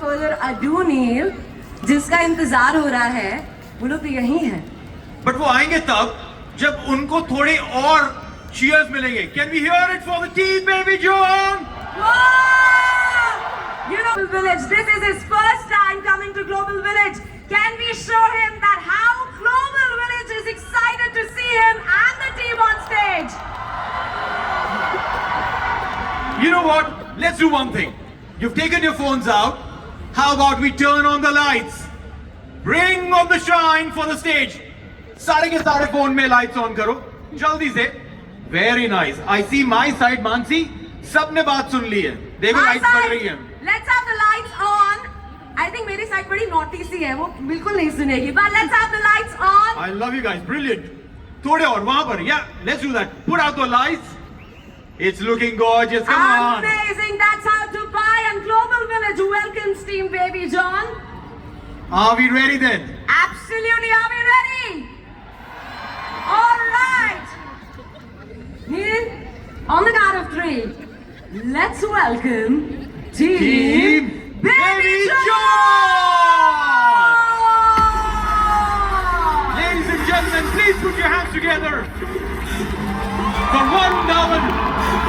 further ado, Neil, जिसका इंतजार हो रहा है वो लोग तो यही हैं. But वो आएंगे तब जब उनको थोड़े और cheers मिलेंगे. Can we hear it for the team, Baby John? You know, Global Village, this is his first time coming to Global Village. Can we show him that how Global Village is excited to see him and the team on stage? You know what? Let's do one thing. You've taken your phones out. How about we turn on the lights? Bring on the shine for the stage. सारे के सारे phone में lights on करो. जल्दी से. Very nice. I see my side, Mansi. सबने बात सुन ली है. देखो My lights बढ़ side, रही हैं. Let's have the lights on. I think मेरी side बड़ी naughty सी है, वो बिल्कुल नहीं सुनेगी. But let's have the lights on. I love you guys. Brilliant. थोड़े और वहाँ पर. Yeah, let's do that. Put out the lights. It's looking gorgeous. Come on. Amazing. That's how Dubai and Global Village welcomes Team Baby John. Are we ready then? Absolutely. Are we ready? All right. Neil, on the count of 3, let's welcome Team Baby John! Ladies and gentlemen, please put your hands together for one down.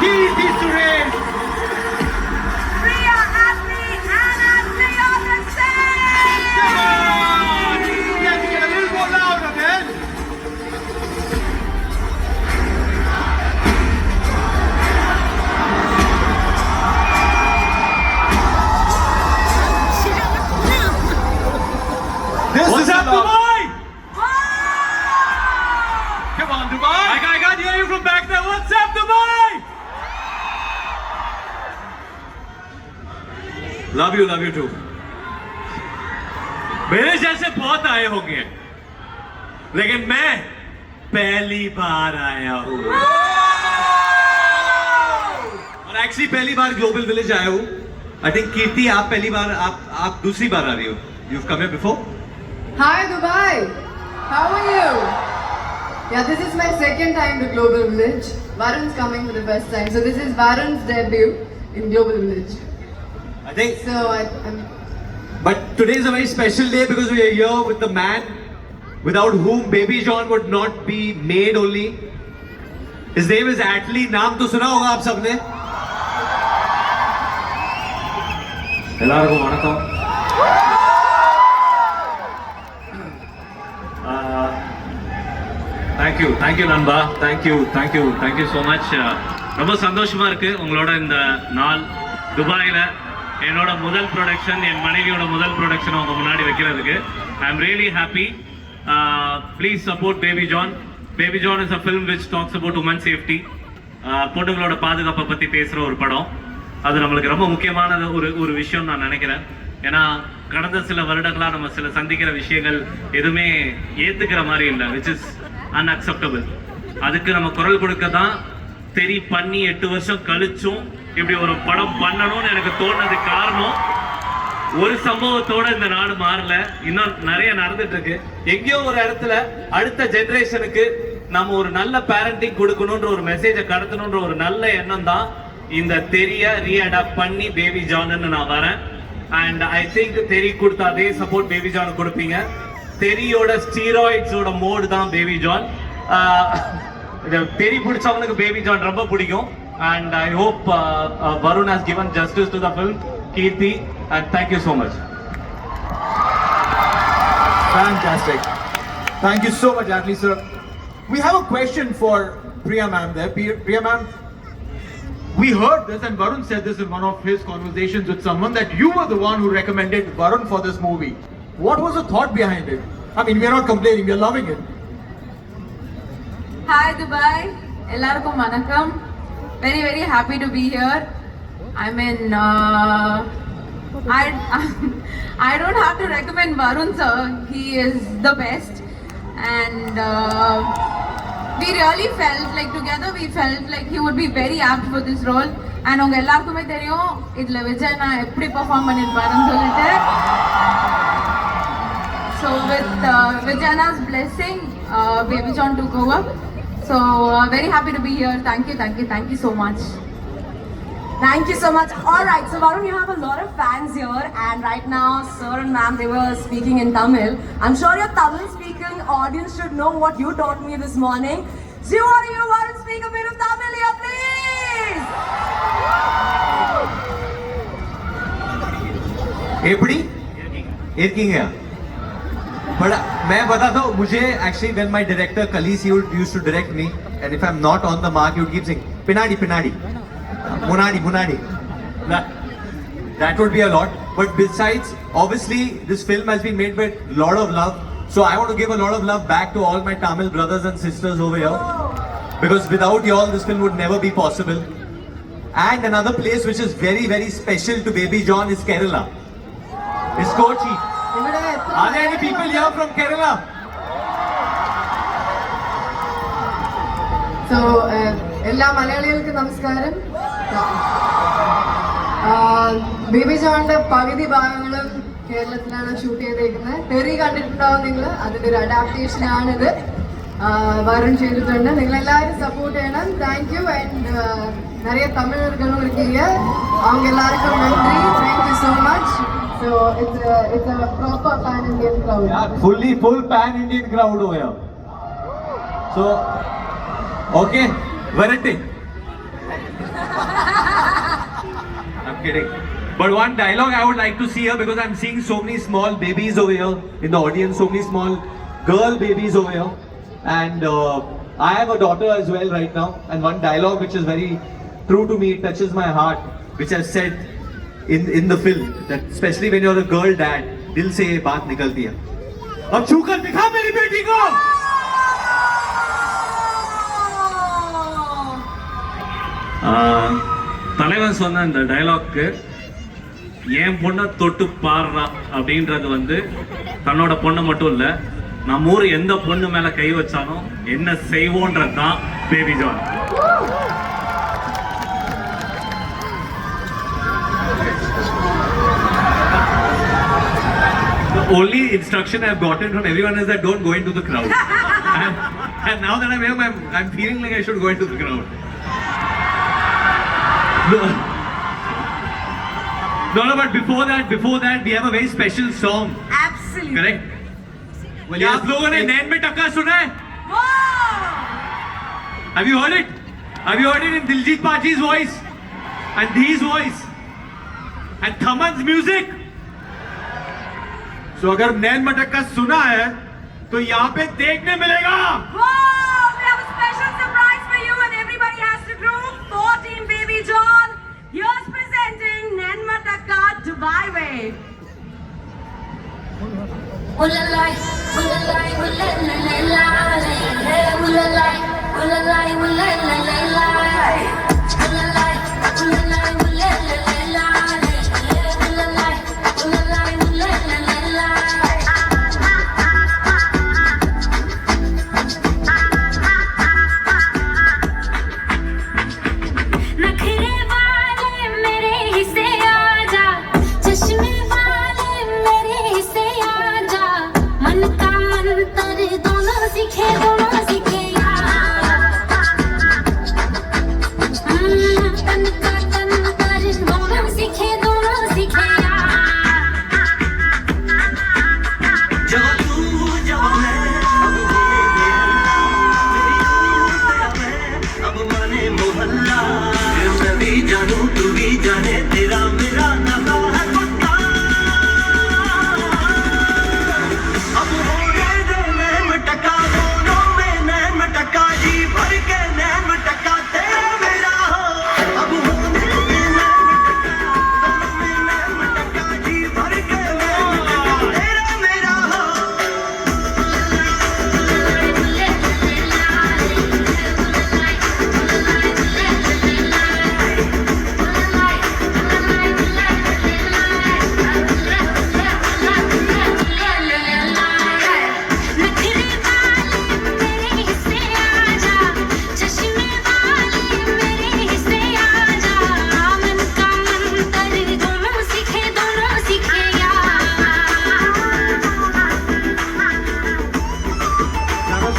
Kirti Suresh. Priya Atli and Atli on the stage! Come on! Can we get a little more louder, man? What's up, Dubai? Come on, Dubai. I can't hear you from back there. What's up, Dubai? Love you too. मेरे जैसे बहुत आए होंगे, लेकिन मैं पहली बार आया हूँ. और एक्चुअली पहली बार ग्लोबल विलेज आया हूँ. आई थिंक कीर्ति आप पहली बार, आप दूसरी बार आ रही हो. You've come here before? Hi Dubai, how are you? Yeah, this is my second time to Global Village. Varun's coming for the first time, so this is Varun's debut in Global Village. I think. So I'm. But today is a very special day because we are here with the man without whom Baby John would not be made only. His name is Atli. नाम तो सुना होगा आप सबने. எல்லாருக்கும் வணக்கம். Thank you நண்பா. Thank you so much. ரொம்ப சந்தோஷமா இருக்கு உங்களோட இந்த நாள். துபாயில் என்னோட முதல் ப்ரொடக்ஷன், என் மனைவியோட முதல் ப்ரொடக்ஷன் அவங்க முன்னாடி வைக்கிறதுக்கு I am really happy. Please support Baby John. Baby John is a film which talks about woman safety. பொண்ணுங்களோட பாதுகாப்பை பற்றி பேசுகிற ஒரு படம். அது நம்மளுக்கு ரொம்ப முக்கியமான ஒரு விஷயம் நான் நினைக்கிறேன். ஏன்னா கடந்த சில வருடங்களாக நம்ம சில சந்திக்கிற விஷயங்கள் எதுவுமே ஏற்றுக்கிற மாதிரி இல்லை, விச் இஸ் அன்அக்செப்டபிள். அதுக்கு நம்ம குரல் கொடுக்க தான் தெரி பண்ணி 8 வருஷம் கழிச்சும் இப்படி ஒரு படம் பண்ணணும்னு எனக்கு தோணுது. காரணம், ஒரு சம்பவத்தோட இந்த நாடு மாறல, இன்னும் நிறைய நடந்துட்டு இருக்கு. எங்கேயோ ஒரு இடத்துல அடுத்த ஜெனரேஷனுக்கு நம்ம ஒரு நல்ல பேரண்டிங் கொடுக்கணுன்ற ஒரு மெசேஜை கடத்தணுன்ற ஒரு நல்ல எண்ணம் தான் இந்த தெரிய ரீஅடாப்ட் பண்ணி பேபி ஜான்னு நான் வரேன். அண்ட் ஐ திங்க் தெரி கொடுத்த அதே சப்போர்ட் பேபி ஜான் கொடுப்பீங்க. தெரியோட ஸ்டீராய்ட்ஸோட மோடு தான் பேபி ஜான். தெரி பிடிச்சவங்களுக்கு பேபி ஜான் ரொம்ப பிடிக்கும். And I hope Varun has given justice to the film. Kirti, and thank you so much. Fantastic. Thank you so much, Atli sir. We have a question for Priya ma'am there. Priya ma'am, we heard this and Varun said this in one of his conversations with someone that you were the one who recommended Varun for this movie. What was the thought behind it? I mean, we are not complaining, we are loving it. Hi Dubai, எல்லாருக்கும் வணக்கம். Very happy to be here. I mean, I don't have to recommend Varun sir. He is the best, and we really felt like together we felt like he would be very apt for this role. And உங்க எல்லாருக்குமே தெரியும் இதுல விஜய் நான் எப்படி perform பண்ணிருப்பாருன்னு சொல்லிட்டு. So with Vijayana's blessing, Baby John took over. So very happy to be here. Thank you so much. Thank you so much. All right, so Varun, you have a lot of fans here, and right now, sir and ma'am, they were speaking in Tamil. I'm sure your Tamil-speaking audience should know what you taught me this morning. So you want to hear Varun speak a bit of Tamil here, please? एपड़ी एरकिंग है but मैं बताता हूँ मुझे actually when my director Kalis used to direct me and if I'm not on the mark he would keep saying pinadi munadi that would be a lot but besides obviously this film has been made with a lot of love so I want to give a lot of love back to all my Tamil brothers and sisters over here because without y'all this film would never be possible and another place which is very very special to Baby John is Kerala. It's Kochi. Are there any people here from Kerala? So, എല്ലാ മലയാളികൾക്കും നമസ്കാരം. Baby ജോണിന്റെ പകുതി ഭാഗങ്ങളും കേരളത്തിലാണ് shoot ചെയ്തേക്കുന്നത്. തെറി കണ്ടിട്ടുണ്ടാവും നിങ്ങൾ. അതിന്റെ ഒരു അഡാപ്റ്റേഷൻ ആണിത്. വരുൺ ചെയ്തിട്ടുണ്ട്. നിങ്ങൾ എല്ലാവരും സപ്പോർട്ട് ചെയ്യണം. താങ്ക് യു ആൻഡ് நிறைய தமிழர்களும் இருக்கீங்க. அவங்க எல்லாருக்கும் நன்றி. Thank you so much. So it's a proper pan-Indian crowd. Yeah, full pan-Indian crowd over here. So, okay, variety. I'm kidding. But one dialogue I would like to see here because I'm seeing so many small babies over here in the audience, so many small girl babies over here. And I have a daughter as well right now. And one dialogue which is very true to me, it touches my heart, which I've said in the film that especially when you're a girl dad दिल से ये बात निकलती है अब छूकर दिखा मेरी बेटी को தலைவன் சொன்ன இந்த டயலாக்கு என் பொண்ணை தொட்டு பாடுறா அப்படின்றது வந்து தன்னோட பொண்ணை மட்டும் இல்லை நம்ம ஊர் எந்த பொண்ணு மேல கை வச்சாலும் என்ன செய்வோன்றது தான் baby John only instruction I've gotten from everyone is that don't go into the crowd. and now that I'm here, I'm feeling like I should go into the crowd. No, but before that, we have a very special song. Absolutely. Correct? Well, yes. आप लोगों ने नैन में टक्का सुना है? Have you heard it? Have you heard it in Diljit Paji's voice? And Dee's voice? And Thaman's music? तो अगर नैन मटक्का सुना है तो यहाँ पे देखने मिलेगा Whoa! We have a special surprise for you and everybody has to do. 14 Baby John. Here's presenting Nenmatakka Dubai Way. Ulalai, ulalai, ulalai, ulalai, ulalai, ulalai,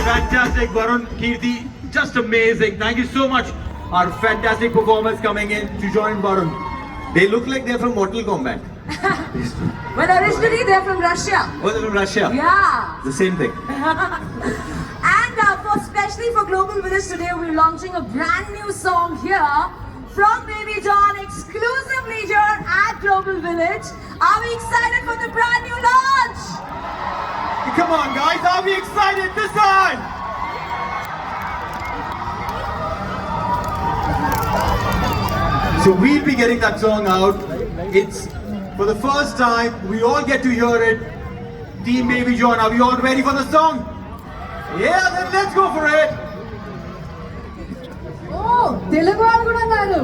Fantastic, Varun, Kirti, just amazing. Thank you so much. our fantastic performers coming in to join Varun. They look like they're from Mortal Kombat. Well, originally they're from Russia. Oh, they're from Russia. Yeah. The same thing. And especially for Global Village today, we're launching a brand new song here from Baby John exclusively here at Global Village. Are we excited for the brand new launch? Come on, guys, are we excited this time? So we'll be getting that song out. It's for the first time, we all get to hear it. Team Baby John, are we all ready for the song? Yeah, then let's go for it. ఓ తెలుగు వాళ్ళు కూడా ఉన్నారు.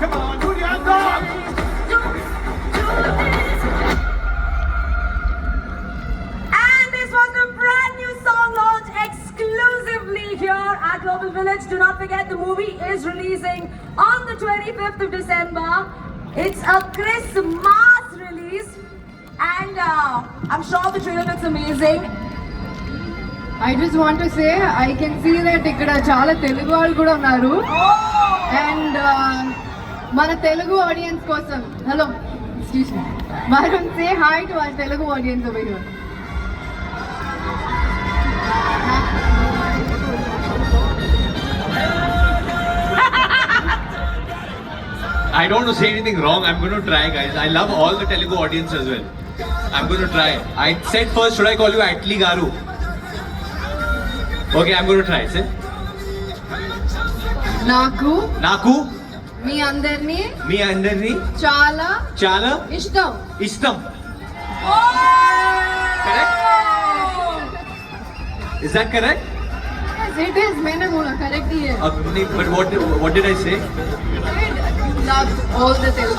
Come on, put your hands up. And this was the brand new song launch exclusively here at Global Village. Do not forget the movie is releasing on the 25th of December. It's a Christmas release and I'm sure the trailer looks amazing. I just want to say I can see that ఇక్కడ చాలా తెలుగు వాళ్ళు కూడా ఉన్నారు. And మన Telugu audience కోసం hello excuse me Varun say hi to our Telugu audience over here. I don't want to say anything wrong. I'm going to try, guys. I love all the Telugu audience as well. I'm going to try. I said first, should I call you Atli Garu? Okay, I'm going to try. Say. నాకు Naku, మీ అందరినీ మీ అందరినీ చాలా చాలా ఇష్టం. ఇష్టం. Correct? Is that correct? Yes, it is. मैंने बोला correct ही है. But what did I say? Love all the Telugu.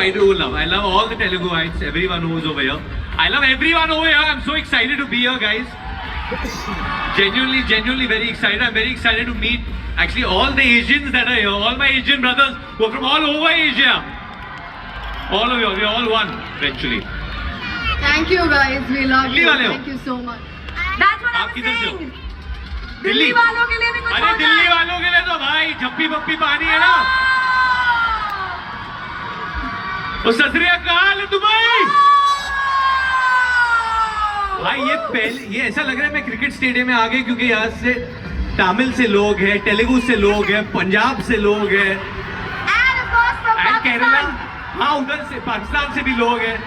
I do love. I love all the Teluguites, everyone who's over here. I love everyone over here. I'm so excited to be here, guys. Genuinely very excited. I'm very excited to meet actually all the Asians that are here. All my Asian brothers who are from all over Asia. All of you, we're all one eventually. Thank you guys. We love Delhi you. वाले हो? Thank you so much. That's what आप I'm किधर से हो? saying. Delhi वालों के लिए भी कुछ अरे होता दिल्ली है. वालों के लिए तो भाई झप्पी पप्पी पानी है ना. वो सत श्री अकाल दुबई. भाई ये ऐसा लग रहा है मैं क्रिकेट स्टेडियम में आ गए क्योंकि यहाँ से तमिल से लोग हैं, तेलुगु से लोग हैं, पंजाब से लोग हैं And of course from and Kerala. Pakistan. हाँ उधर से पाकिस्तान से भी लोग हैं,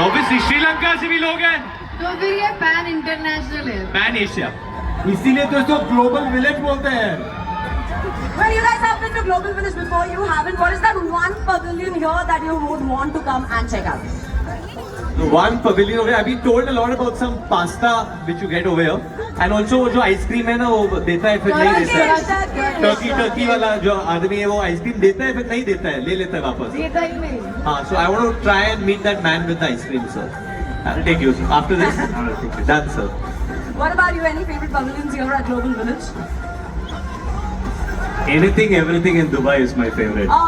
ऑब्वियसली श्रीलंका से भी लोग हैं, तो फिर ये पैन इंटरनेशनल है. Pan Asia. इसीलिए तो इसको ग्लोबल विलेज बोलते हैं. Well, you guys have been to Global Village before. You haven't. What is that one pavilion here that you would want to come and check out? One pavilion over here. I've been told a lot about some pasta which you get over here, and also जो ice cream है ना वो देता है फिर नहीं देता है. टर्की वाला जो आदमी है वो आइसक्रीम देता है फिर नहीं देता है, ले लेता है वापस. देता ही नहीं. हाँ, so I want to try and meet that man with the ice cream, sir. I'll take you after this. I'll take you. Done, sir. What about you? Any favorite pavilions here at Global Village? Anything, everything in Dubai is my favorite. Oh.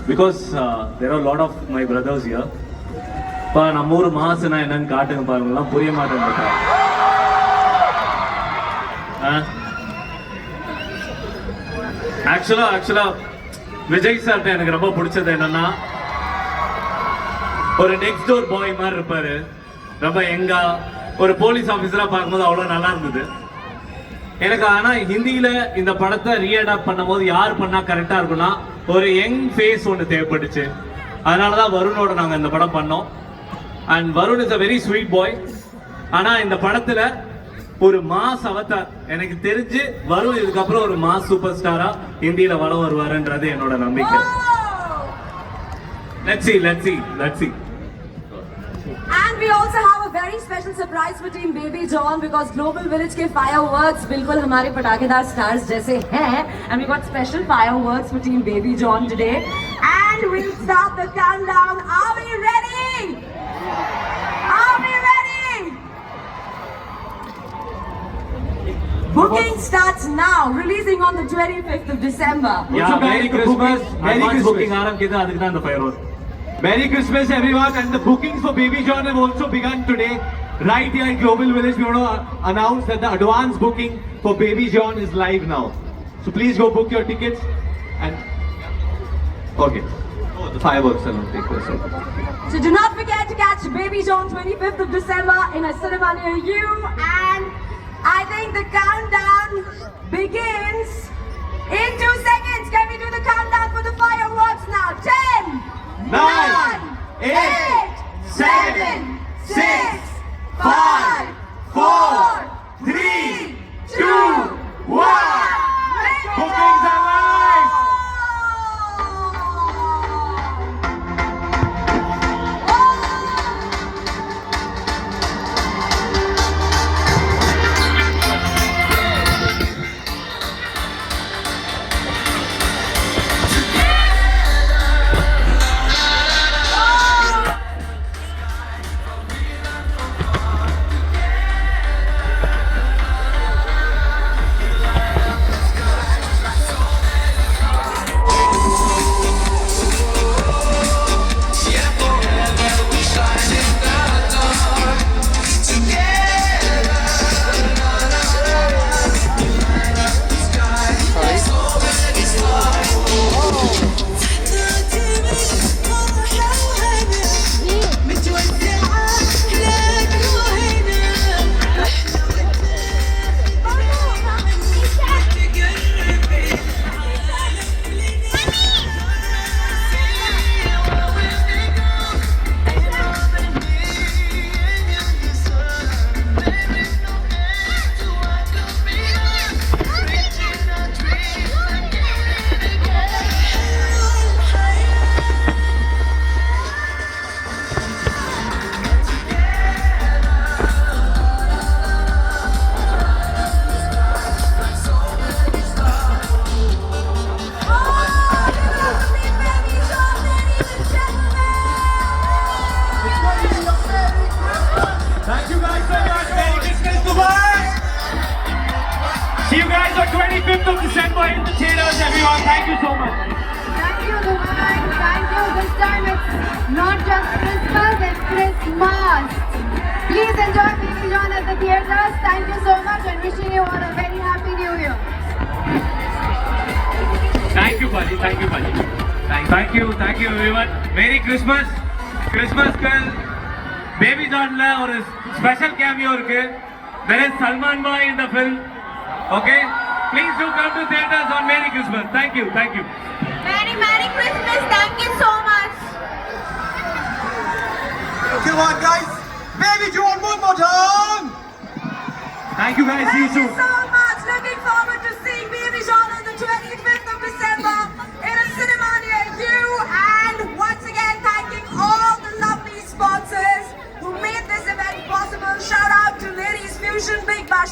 Because there are a lot of my brothers here. இப்போ நம்ம ஊர் மாசுனா என்னன்னு காட்டுங்க பாருங்கலாம் புரிய மாட்டேன். ஆக்சுவலா விஜய் சார்ட்ட எனக்கு ரொம்ப பிடிச்சது என்னன்னா ஒரு நெக்ஸ்ட் டோர் பாய் மாதிரி இருப்பாரு, ரொம்ப எங்கா ஒரு போலீஸ் ஆஃபீஸரா பார்க்கும்போது அவ்வளோ நல்லா இருந்தது எனக்கு. ஆனா ஹிந்தியில இந்த படத்தை ரீஅடாப்ட் பண்ணும்போது யார் பண்ணா கரெக்டா இருக்கும்னா ஒரு யங் ஃபேஸ் ஒன்று தேவைப்பட்டுச்சு. அதனாலதான் வருணோட நாங்க இந்த படம் பண்ணோம். And Varun is a very sweet boy. ஆனா இந்த படத்துல ஒரு மாஸ் அவதார் எனக்கு தெரிஞ்சு வருண் இதுக்கப்புறம் ஒரு மாஸ் சூப்பர் ஸ்டாரா ஹிந்தியில வளம் வருவாருன்றது என்னோட நம்பிக்கை. Let's see. And we also have a very special surprise for Team Baby John because Global Village के fireworks बिल्कुल हमारे पटाखेदार stars जैसे हैं, and we got special fireworks for Team Baby John today. And we'll start the countdown. Are we ready? Are we ready? Booking starts now, releasing on the 25th of December. Also, Merry Christmas. Merry Advance Christmas. booking ஆரம்பிக்குது, அதுக்கு தான் இந்த firework. Merry Christmas, everyone, and the bookings for Baby John have also begun today. Right here in Global Village, we want to announce that the advance booking for Baby John is live now. So please go book your tickets. And okay, oh, the fireworks are not take place. So do not forget to catch Baby John 25th of December in a cinema near you. And I think the countdown begins in 2 seconds. Can we do the countdown for the fireworks now? 10, 9, 8, 7, 6, 5, 4, 3, 2, 1. Bookings are live. Thank you guys so much. Merry Christmas, Dubai. See you guys on 25th of December in the theaters, everyone. Thank you so much. Thank you, Dubai. Thank you. This time it's not just Christmas, it's Christmas. Please enjoy Baby John at the theaters. Thank you so much and wishing you all a very happy New Year. Thank you, Paji. Thank you, Paji. Thank you, everyone. Merry Christmas. Christmas girl. Baby Johnல ஒரு special cameo இருக்கு. There is Salman Bhai in the film. Okay? Please do come to theaters on Merry Christmas. Thank you. Merry Christmas. Thank you so much. Come on, guys. Baby John, one more time. Thank you guys. See you Thank you soon. so much. Looking forward to seeing Baby John on the 25th of December in a cinema near you. And once again, thanking all the lovely sponsors who made this event possible. Shout out to Ladies Fusion Big Bash